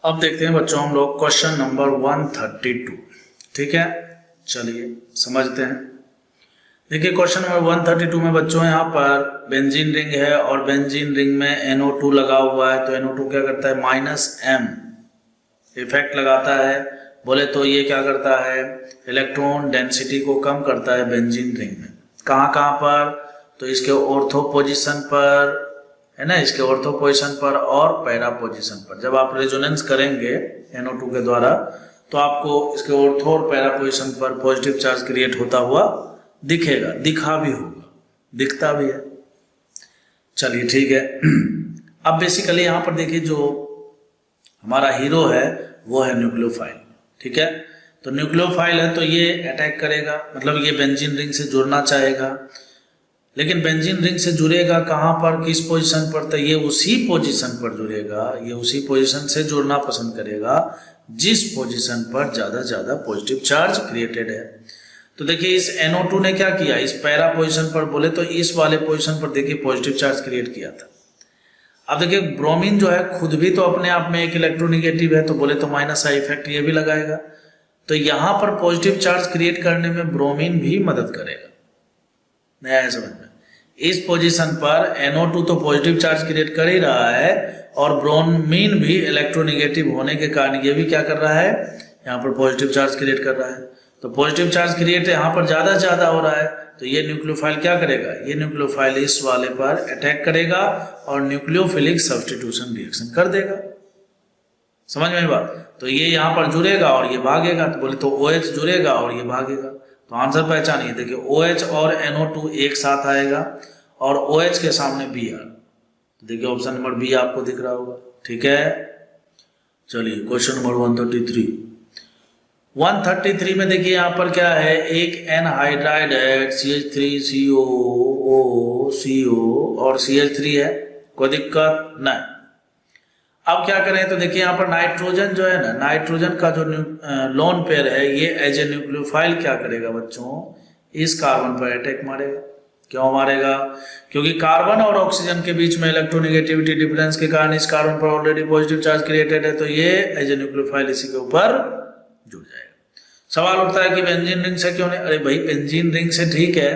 अब देखते हैं बच्चों हम लोग क्वेश्चन नंबर 132। ठीक है, चलिए समझते हैं। देखिए क्वेश्चन नंबर 132 में बच्चों यहाँ पर बेंजीन रिंग है और बेंजीन रिंग में NO2 लगा हुआ है। तो NO2 क्या करता है, -M इफेक्ट लगाता है। बोले तो ये क्या करता है, इलेक्ट्रॉन डेंसिटी को कम करता है बेंजीन रिंग में। कहाँ कहाँ पर, तो इसके ऑर्थो पोजीशन पर है ना, इसके ऑर्थो पोजीशन पर और पैरा पोजीशन पर। जब आप रेजोनेंस करेंगे NO2 के द्वारा तो आपको इसके ऑर्थो और पैरा पोजीशन पर पॉजिटिव चार्ज क्रिएट होता हुआ दिखेगा, दिखा भी होगा, दिखता भी है। चलिए ठीक है। अब बेसिकली यहाँ पर देखिए जो हमारा हीरो है वो है न्यूक्लियोफाइल। ठीक है, तो न्यूक्लियोफाइल है तो ये अटैक करेगा, मतलब ये बेंजीन रिंग से जुड़ना चाहेगा। लेकिन बेंजीन रिंग से जुड़ेगा कहाँ पर, किस पोजीशन पर, तो ये उसी पोजीशन पर जुड़ेगा, ये उसी पोजीशन से जुड़ना पसंद करेगा जिस पोजीशन पर ज़्यादा पॉजिटिव चार्ज क्रिएटेड है। तो देखिए इस NO2 ने क्या किया, इस पैरा पोजीशन पर बोले तो इस वाले पोजीशन पर देखिए पॉजिटिव चार्ज क्रिएट किया था। अब देखिए ब्रोमीन जो है खुद भी तो अपने आप में एक इलेक्ट्रोनेगेटिव है, तो बोले तो -I इफेक्ट ये भी लगाएगा। तो यहाँ पर पॉजिटिव चार्ज क्रिएट करने में ब्रोमीन भी मदद करेगा। नया है समझ में, इस पोजीशन पर NO2 तो पॉजिटिव चार्ज क्रिएट कर ही रहा है और ब्रोमीन भी इलेक्ट्रोनेगेटिव होने के कारण ये भी क्या कर रहा है, यहाँ पर पॉजिटिव चार्ज क्रिएट कर रहा है। तो पॉजिटिव चार्ज क्रिएट यहाँ पर ज़्यादा हो रहा है, तो ये न्यूक्लियोफाइल क्या करेगा, ये न्यूक्लियोफाइल इस वाले पर अटैक करेगा और न्यूक्लियोफिलिक सब्स्टिट्यूशन रिएक्शन कर देगा। समझ में बात, तो ये यहाँ पर जुड़ेगा और ये भागेगा। तो बोले तो OH जुड़ेगा और ये भागेगा। तो आंसर पहचानिए, देखिए OH और NO2 एक साथ आएगा और OH के सामने Br। तो देखिए ऑप्शन नंबर बी आपको दिख रहा होगा। ठीक है, चलिए क्वेश्चन नंबर 133 में देखिए यहाँ पर क्या है, एक एनहाइड्राइड है CH3CO और CH3 है, कोई दिक्कत नहीं। अब क्या करें, तो देखिए यहाँ पर नाइट्रोजन जो है ना, नाइट्रोजन का जो लोन पेयर है ये एज ए न्यूक्लियोफाइल क्या करेगा बच्चों, इस कार्बन पर अटैक मारेगा। क्यों मारेगा, क्योंकि कार्बन और ऑक्सीजन के बीच में इलेक्ट्रोनेगेटिविटी डिफरेंस के कारण इस कार्बन पर ऑलरेडी पॉजिटिव चार्ज क्रिएटेड है, तो ये एज ए न्यूक्लियोफाइल इसी के ऊपर जुड़ जाएगा। सवाल उठता है कि बेंजीन रिंग से क्यों नहीं, अरे भाई बेंजीन रिंग से ठीक है,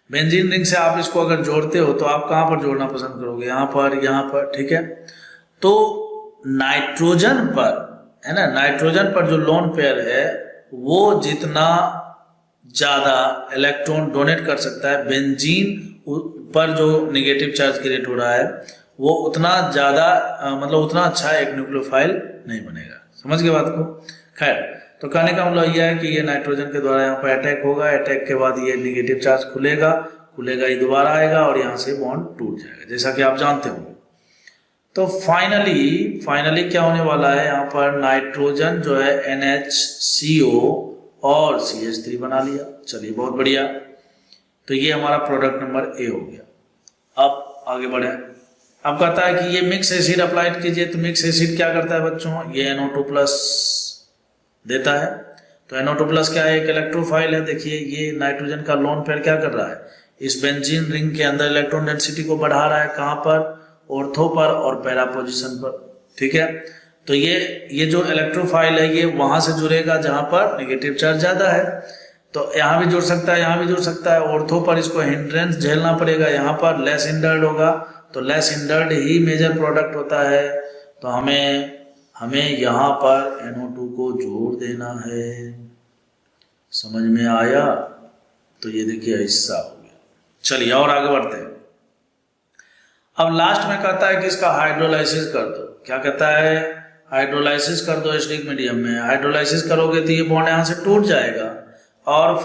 बेंजीन रिंग से आप इसको अगर जोड़ते हो तो आप कहाँ पर जोड़ना पसंद करोगे, यहाँ पर। ठीक है, तो नाइट्रोजन पर है ना, नाइट्रोजन पर जो लोन पेयर है वो जितना ज्यादा इलेक्ट्रॉन डोनेट कर सकता है, बेंजीन पर जो नेगेटिव चार्ज क्रिएट हो रहा है वो उतना ज्यादा मतलब उतना अच्छा एक न्यूक्लियोफाइल नहीं बनेगा। समझ गए बात को। खैर, तो कहने का मतलब यह है कि ये नाइट्रोजन के द्वारा यहाँ पर अटैक होगा, अटैक के बाद ये नेगेटिव चार्ज खुलेगा, ये दोबारा आएगा और यहाँ से बॉन्ड टूट जाएगा, जैसा कि आप जानते होंगे। तो फाइनली क्या होने वाला है, यहाँ पर नाइट्रोजन जो है NHCO और CH3 बना लिया। चलिए बहुत बढ़िया, तो ये हमारा प्रोडक्ट नंबर A हो गया। अब आगे बढ़े, अब कहता है कि ये मिक्स एसिड अप्लाइड कीजिए। तो मिक्स एसिड क्या करता है बच्चों, ये NO2+ देता है। तो NO2+ क्या है, एक इलेक्ट्रोफाइल है। देखिए ये नाइट्रोजन का लोन पेयर क्या कर रहा है, इस बेंजीन रिंग के अंदर इलेक्ट्रॉन डेंसिटी को बढ़ा रहा है। कहाँ पर, ऑर्थो पर और पैरा पोजीशन पर। ठीक है, तो ये जो इलेक्ट्रोफाइल है ये वहां से जुड़ेगा जहां पर नेगेटिव चार्ज ज्यादा है। तो यहाँ भी जुड़ सकता है, यहाँ भी जुड़ सकता है। ऑर्थो पर इसको हिंड्रेंस झेलना पड़ेगा, यहाँ पर लेस हिंडर्ड होगा, तो लेस हिंडर्ड ही मेजर प्रोडक्ट होता है। तो हमें यहाँ पर NO2 को जोड़ देना है। समझ में आया, तो ये देखिए हिस्सा हो गया। चलिए और आगे बढ़ते हैं। अब लास्ट में कहता है कि इसका हाइड्रोलाइसिस कर दो। क्या कहता है, हाइड्रोलाइसिस कर दो एसिडिक मीडियम में। हाइड्रोलाइसिस करोगे तो ये बॉन्ड यहाँ से टूट जाएगा और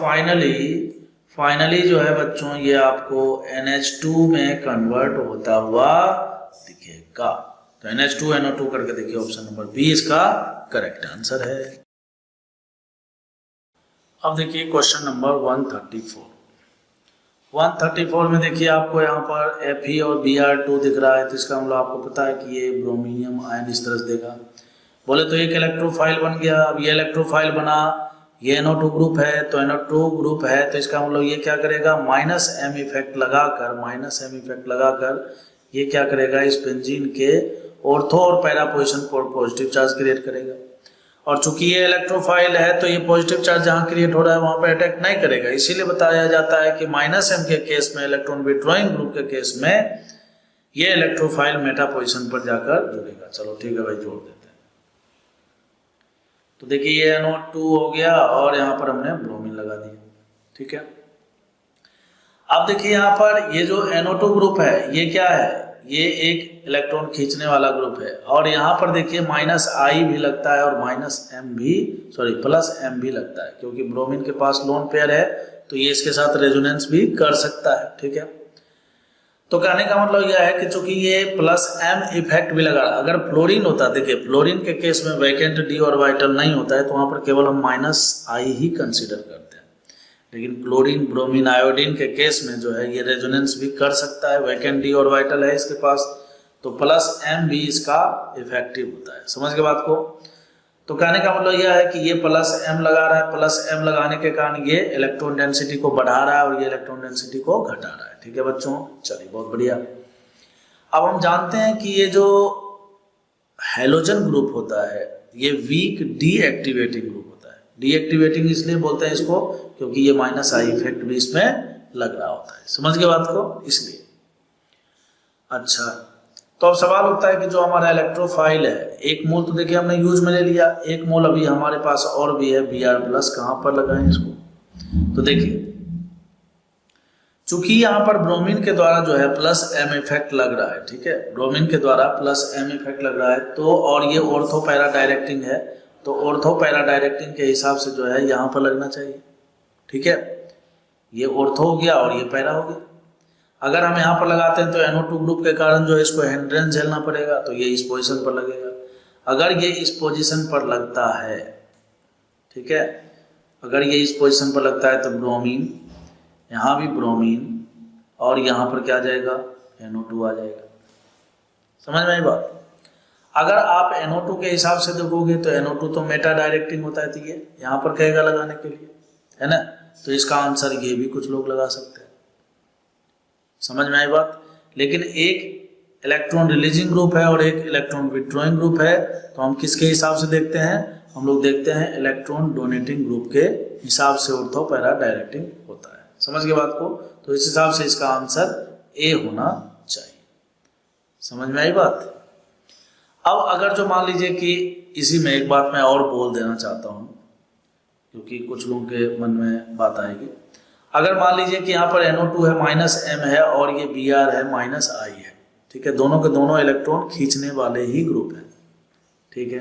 फाइनली जो है बच्चों ये आपको NH2 में कन्वर्ट होता हुआ दिखेगा। तो NH2 NO2 करके देखिए ऑप्शन नंबर बी इसका करेक्ट आंसर है। अब देखिए क्वेश्चन नंबर 134 में देखिए आपको यहाँ पर Fe और Br2 दिख रहा है। तो इसका मतलब आपको पता है कि ये ब्रोमीनियम आयन इस तरह से देगा। बोले तो एक इलेक्ट्रोफाइल बन गया। अब ये इलेक्ट्रोफाइल बना, ये NO2 ग्रुप है, तो NO2 ग्रुप है तो इसका मतलब ये क्या करेगा, -M इफेक्ट लगाकर ये क्या करेगा, इस बेंजीन के ऑर्थो और पैरा पोजीशन पर पॉजिटिव चार्ज क्रिएट करेगा। और चूंकि ये इलेक्ट्रोफाइल है तो ये पॉजिटिव चार्ज जहां क्रिएट हो रहा है वहां पर अटैक नहीं करेगा। इसीलिए बताया जाता है कि -m के केस में, इलेक्ट्रॉन विड्रॉइंग ग्रुप के केस में, ये इलेक्ट्रोफाइल मेटा पोजीशन पर जाकर जुड़ेगा। चलो ठीक है भाई, जोड़ देते हैं। तो देखिए ये NO2 हो गया और यहाँ पर हमने ब्रोमीन लगा दिया। ठीक है, अब देखिए यहाँ पर ये जो NO2 ग्रुप है ये क्या है, ये एक इलेक्ट्रॉन खींचने वाला ग्रुप है। और यहाँ पर देखिए -I भी लगता है और +M भी लगता है, क्योंकि ब्रोमीन के पास लोन पेयर है तो ये इसके साथ रेजोनेंस भी कर सकता है। ठीक है, तो कहने का मतलब यह है कि चूंकि ये +M इफेक्ट भी लगा, अगर फ्लोरीन होता, देखिए फ्लोरीन के केस में वैकेंट d ऑर्बिटल नहीं होता है तो वहां पर केवल हम -I ही कंसीडर करते हैं। लेकिन क्लोरीन, ब्रोमीन, आयोडीन के केस में जो है ये रेजोनेंस भी कर सकता है, वैकेंट d ऑर्बिटल है इसके पास, तो +M भी इसका इफेक्टिव होता है। समझ गए बात को? तो कहने का मतलब यह है कि ये +M लगा रहा है, +M लगाने के कारण ये इलेक्ट्रॉन डेंसिटी को बढ़ा रहा है और ये इलेक्ट्रॉन डेंसिटी को घटा रहा है। ठीक है बच्चों, चलिए बहुत बढ़िया। अब हम जानते हैं कि ये जो हैलोजन ग्रुप होता है ये वीक डीएक्टिवेटिंग ग्रुप होता है। डीएक्टिवेटिंग इसलिए बोलते हैं इसको क्योंकि ये -I इफेक्ट भी इसमें लग रहा होता है। समझ गए बात को? इसलिए अच्छा, तो अब सवाल होता है कि जो हमारा इलेक्ट्रोफाइल है, एक मोल तो देखिए हमने यूज में ले लिया, एक मोल अभी हमारे पास और भी है Br+, कहां पर लगाएं इसको? तो देखिए चूंकि यहाँ पर ब्रोमीन के द्वारा जो है +M इफेक्ट लग रहा है, ठीक है, ब्रोमीन के द्वारा +M इफेक्ट लग रहा है, तो और ये ऑर्थो पैरा डायरेक्टिंग है, तो ऑर्थो पैरा डायरेक्टिंग के हिसाब से जो है यहाँ पर लगना चाहिए। ठीक है, ये ऑर्थो हो गया और ये पैरा हो गया। अगर हम यहाँ पर लगाते हैं तो NO2 ग्रुप के कारण जो है इसको हिंड्रेंस झेलना पड़ेगा, तो ये इस पोजीशन पर लगेगा। अगर ये इस पोजीशन पर लगता है, ठीक है, अगर ये इस पोजीशन पर लगता है तो ब्रोमीन, यहाँ भी ब्रोमीन, और यहाँ पर क्या आ जाएगा, NO2 आ जाएगा। समझ में आई बात? अगर आप NO2 के हिसाब से देखोगे तो NO2 तो मेटा डायरेक्टिंग होता है, तो ये यहाँ पर कहेगा लगाने के लिए, है ना, तो इसका आंसर ये भी कुछ लोग लगा सकते हैं। समझ में आई बात? लेकिन एक इलेक्ट्रॉन रिलीजिंग ग्रुप है और एक इलेक्ट्रॉन विड्रॉइंग ग्रुप है, तो हम किसके हिसाब से देखते हैं? हम लोग देखते हैं इलेक्ट्रॉन डोनेटिंग ग्रुप के हिसाब से ऑर्थो पैरा डायरेक्टिंग होता है। समझ गए बात को? तो इस हिसाब से इसका आंसर ए होना चाहिए। समझ में आई बात? अब अगर जो मान लीजिए कि इसी में एक बात मैं और बोल देना चाहता हूं क्योंकि कुछ लोगों के मन में बात आएगी। अगर मान लीजिए कि यहाँ पर NO2 है, -M है और ये Br है, -I है, ठीक है, दोनों के दोनों इलेक्ट्रॉन खींचने वाले ही ग्रुप है। ठीक है,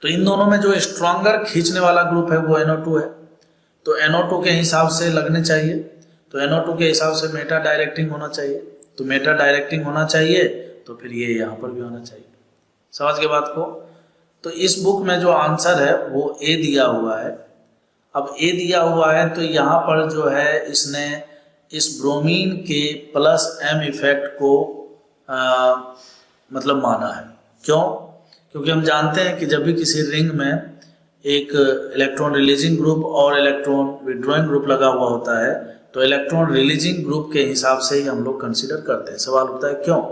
तो इन दोनों में जो स्ट्रॉन्गर खींचने वाला ग्रुप है वो NO2 है, तो NO2 के हिसाब से लगने चाहिए, तो NO2 के हिसाब से मेटा डायरेक्टिंग होना चाहिए, तो मेटा डायरेक्टिंग होना चाहिए तो फिर ये यहाँ पर भी होना चाहिए। समझ के बात को? तो इस बुक में जो आंसर है वो ए दिया हुआ है। अब ए दिया हुआ है तो यहाँ पर जो है इसने इस ब्रोमीन के +M इफेक्ट को मतलब माना है। क्यों? क्योंकि हम जानते हैं कि जब भी किसी रिंग में एक इलेक्ट्रॉन रिलीजिंग ग्रुप और इलेक्ट्रॉन विड्रॉइंग ग्रुप लगा हुआ होता है तो इलेक्ट्रॉन रिलीजिंग ग्रुप के हिसाब से ही हम लोग कंसीडर करते हैं। सवाल होता है क्यों?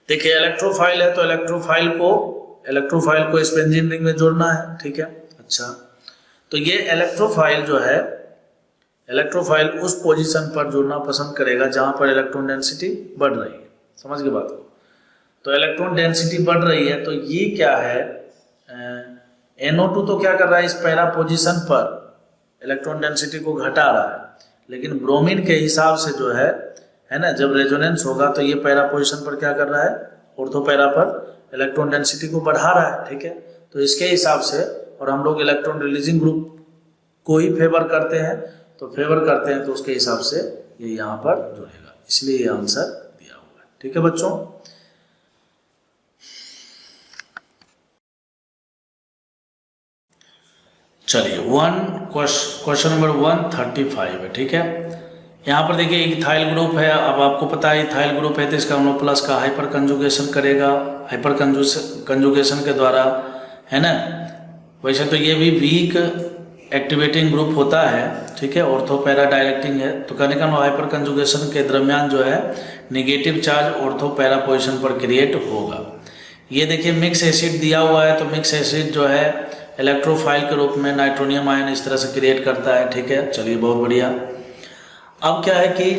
देखिए इलेक्ट्रोफाइल है तो इलेक्ट्रोफाइल को इस बेंजीन रिंग में जोड़ना है, ठीक है। अच्छा, तो ये इलेक्ट्रोफाइल जो है, इलेक्ट्रोफाइल उस पोजीशन पर जुड़ना पसंद करेगा जहां पर इलेक्ट्रॉन डेंसिटी बढ़ रही है। समझ गए बात को? तो इलेक्ट्रॉन डेंसिटी बढ़ रही है तो ये क्या है, NO2 तो क्या कर रहा है, इस पैरा पोजीशन पर इलेक्ट्रॉन डेंसिटी को घटा रहा है, लेकिन ब्रोमीन के हिसाब से जो है ना, जब रेजोनेंस होगा तो ये पैरा पोजीशन पर क्या कर रहा है, ऑर्थो पैरा पर इलेक्ट्रॉन डेंसिटी को बढ़ा रहा है, ठीक है। तो इसके हिसाब से, और हम लोग इलेक्ट्रॉन रिलीजिंग ग्रुप को ही फेवर करते हैं, तो फेवर करते हैं तो उसके हिसाब से ये यहाँ पर जुड़ेगा, इसलिए ये आंसर दिया हुआ है। ठीक है बच्चों, चलिए क्वेश्चन नंबर 135 है, ठीक है। यहाँ पर देखिए इथाइल ग्रुप है। अब आपको पता है इथाइल ग्रुप है तो इसका हम लोग प्लस का हाइपर कंजुगेशन करेगा, हाइपर कंजुगेशन के द्वारा, है ना। वैसे तो ये भी वीक एक्टिवेटिंग ग्रुप होता है, ठीक है, ऑर्थो पैरा डायरेक्टिंग है, तो कहने का हाइपर कंजुगेशन के दरमियान जो है negative charge ortho para position पर क्रिएट होगा। ये देखिए मिक्स एसिड दिया हुआ है, तो मिक्स एसिड जो है इलेक्ट्रोफाइल के रूप में नाइट्रोनियम आयन इस तरह से क्रिएट करता है। ठीक है, चलिए बहुत बढ़िया। अब क्या है कि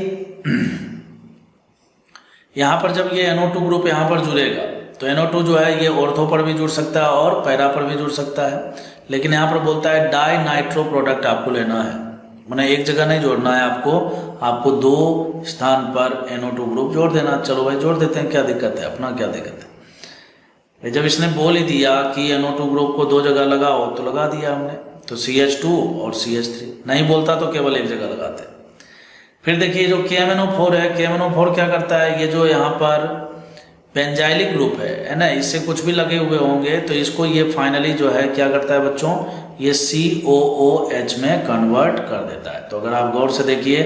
यहाँ पर जब ये NO2 ग्रुप यहाँ पर जुड़ेगा तो NO2 जो है ये ऑर्थो पर भी जुड़ सकता है और पैरा पर भी जुड़ सकता है, लेकिन यहाँ पर बोलता है डाई नाइट्रो प्रोडक्ट आपको लेना है, मैंने एक जगह नहीं जोड़ना है आपको 2 स्थान पर NO2 ग्रुप जोड़ देना। चलो भाई जोड़ देते हैं, क्या दिक्कत है, अपना क्या दिक्कत है। जब इसने बोल ही दिया कि NO2 ग्रुप को 2 जगह लगाओ तो लगा दिया हमने, तो CH2 और CH3। नहीं बोलता तो केवल एक जगह लगाते। फिर देखिए जो KMNO4 है, KMNO4 क्या करता है, ये जो यहाँ पर बेंजाइलिक ग्रुप है ना, इससे कुछ भी लगे हुए होंगे तो इसको ये फाइनली जो है क्या करता है बच्चों, ये COOH में कन्वर्ट कर देता है। तो अगर आप गौर से देखिए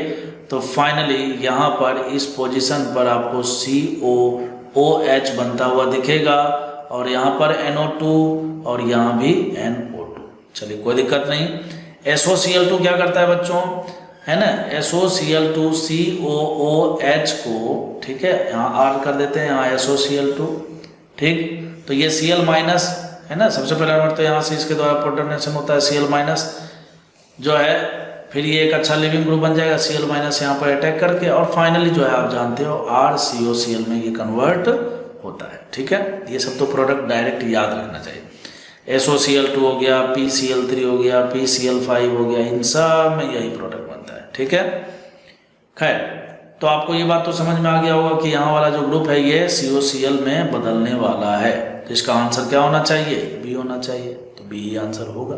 तो फाइनली यहाँ पर इस पोजीशन पर आपको COOH बनता हुआ दिखेगा और यहाँ पर NO2 और यहाँ भी NO2। चलिए कोई दिक्कत नहीं। SOCl2 क्या करता है बच्चों, है ना, SOCl2 COOH को, ठीक है, यहाँ R कर देते हैं, यहाँ SOCl2, ठीक। तो ये Cl माइनस है ना, सबसे पहला नंबर तो यहाँ से इसके द्वारा प्रोटोनेशन होता है Cl माइनस जो है, फिर ये एक अच्छा लिविंग ग्रुप बन जाएगा Cl माइनस यहाँ पर अटैक करके, और फाइनली जो है आप जानते हो RCOCl में ये कन्वर्ट होता है। ठीक है, ये सब तो प्रोडक्ट डायरेक्ट याद रखना चाहिए। SOCl2 हो गया, PCl3 हो गया, PCl5 हो गया, इन सब में यही प्रोडक्ट बनता है। ठीक है, खैर तो आपको ये बात तो समझ में आ गया होगा कि यहाँ वाला जो ग्रुप है ये COCl में बदलने वाला है। तो इसका आंसर क्या होना चाहिए, B होना चाहिए, तो B ही आंसर होगा।